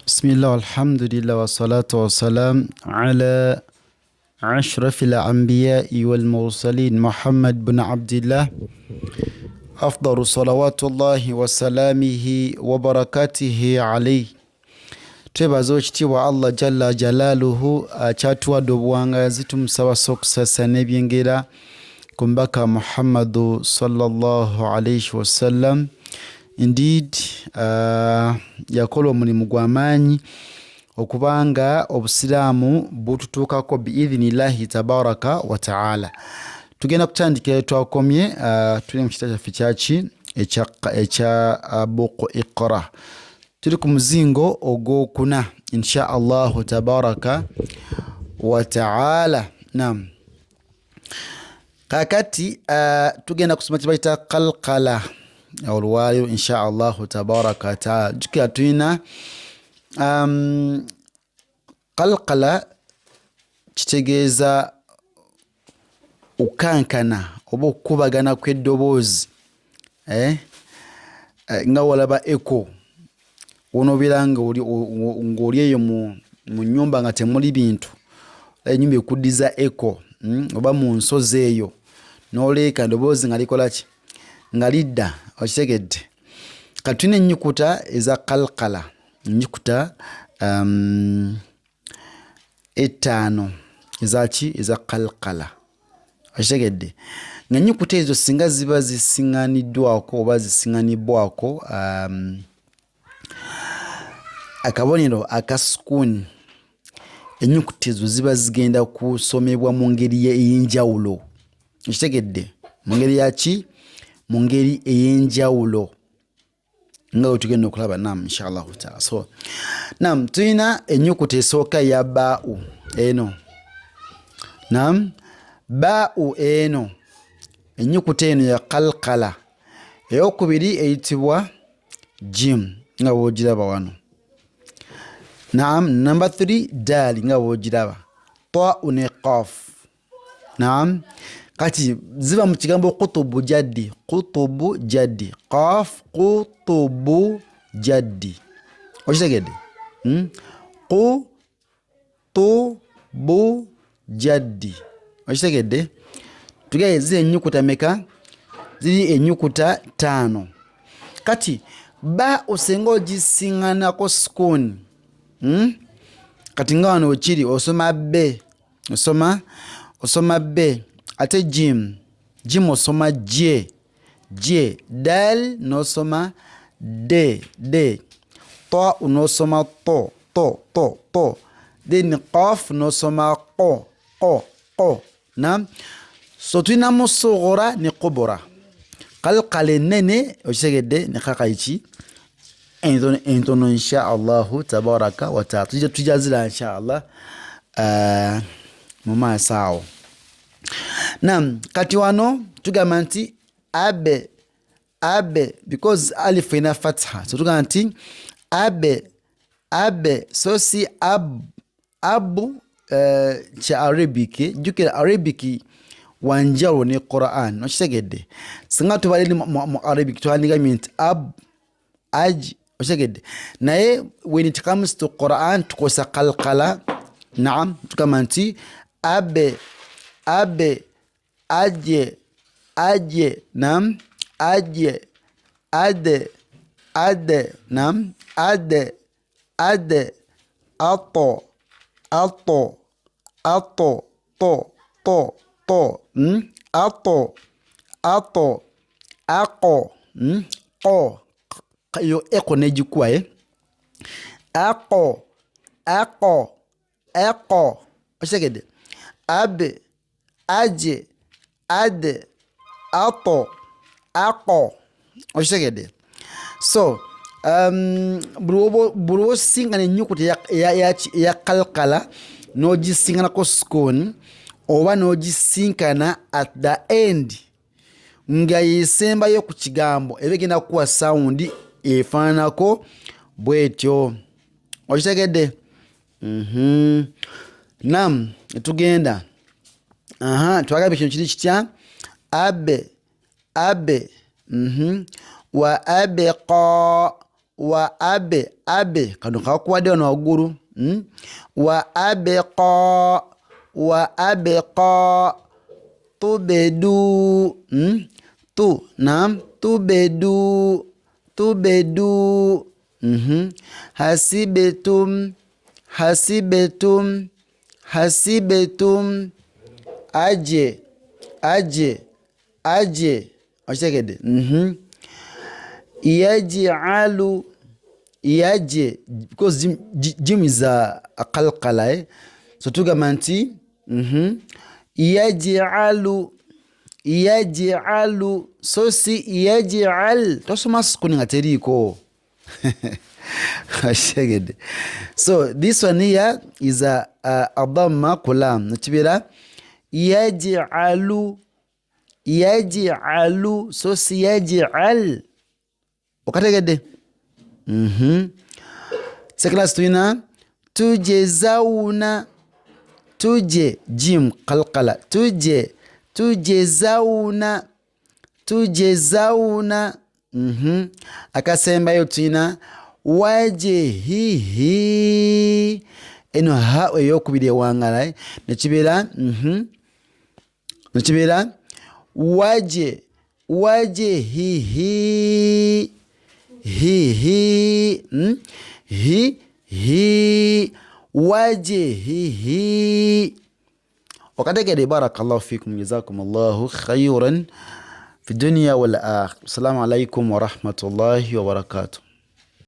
بسم الله والحمد لله والصلاة والسلام على أشرف الأنبياء والمرسلين محمد بن عبد الله أفضل صلوات الله وسلامه وبركاته عليه. Twebaza ekitiibwa Allah jalla jalaaluhu akyatuwadde obuwangazi tumusaba okusasa n'ebyengera ku mbaka Muhammadu sallallahu alayhi wasallam. Indeed, yakola omulimu gw'amaanyi okubanga obusiraamu bututuukako biidhinillahi tabaraka wa ta'ala. Tugenda kutandika twakomye tuli mu kitabo kyaffe kyaki ekya buku Iqra. Tuli ku muzingo ogwokuna insha Allahu tabaraka wa ta'ala. Naam. Kakati tugenda kusoma kibayita qalqala olwayo insha Allahu tabaraka wa ta'ala. Jukira tuyina qalqala kitegeeza ukankana oba okubagana kw'eddoboozi nga walaba echo wonobera ng'oli eyo mu nnyumba nga temuli bintu, ennyumba ekuddiza echo, oba mu nsozi eyo n'oleeka eddoboozi nga likola ki, nga lidda. Okitegedde? Kati tulina ennyukuta eza qalqala, ennyukuta etaano ezaki eza qalqala. Okitegedde? Nga ennyukuta ezo singa ziba zisiŋŋaaniddwako oba zisiŋŋaanibbwako akabonero aka sukuuni, ennyukuta ezo ziba zigenda kusomebwa mu ngeri ey'enjawulo. Okitegedde? Mu ngeri yaki? Mu ngeri ey'enjawulo nga bwe tugenda okulaba. Naam, inshallah taala. So naam, tulina ennyukuta esooka ya baa'u eno. Naam, baa'u eno, ennyukuta eno ya qalqala. Eyokubiri eyitibwa jim nga bw'ogiraba wano. Naam, number 3 daali nga bw'ogiraba. Ta'u ne qaaf. Naam, kati ziba mu kigambo qutubu jaddi. Qutubu jaddi. Qaaf qutubu jaddi. Okitegedde? Qutubu jaddi. Okitegedde? Tugaye ziri ennyukuta meka? Ziri ennyukuta 5. Kati ba osenga ogisiŋŋaanako sukuuni. Kati nga wano wekiri osoma be. Osoma be. Ate jim osoma je. Dal n'osoma de. Ta n'osoma to. Then qaf n'osoma qo. Naam. So tulinamu sughra ne kubra. Qalqala ennene, okitegedde, ne kakayiki entono insha Allahu tabaraka wa ta'ala. Tujazira insha Allah mu maaso awo. Naam, kati wano tugamba nti abe because alif ina fatha, so tugamba nti abe so si abu kya Arabic. Jukira Arabic wanjalo ne Quran. Okitegedde? Singa tubaleni mu Arabic twandigamye nti aj. Okitegedde? Naye when it comes to Quran tukosa qalqala. Naam, tugamba nti abe aje. Naam, aje ade. Naam, ade ato to ato ako o yo eko nejikwa ako okitegedde? Abe aje ade ato ako. Okitegedde? So buli osingana ennyukuta ya qalqala n'ogisiŋŋanako sukuuni oba n'ogisinkana at the end nga yesembayo ku kigambo eba egenda kuwa sawundi efaananako bwetyo. Okitegedde? Naam, tugenda. Twagambye kino kiri kitya? Abe wa abqa wa abe kanu kakwade ono waguru wa abqa tubedu tubedu hasibetum aje ashegede yaje because jim is a qalqala so tuga manti yaj'alu so si yaj'al tosoma skuni ngateriko ashegede. So this one here is a dhamma kulam nachibira yaj'alu so si yaj'al okategede second tuina tuje jim qalqala tujezawna akasemba yo tuina wajihihi eno hawe yokubiri wangala nechibira wajihihi wajihihi وقد بارك الله فيكم جزاكم الله خيرا في الدنيا والآخرة. السلام عليكم ورحمة الله وبركاته.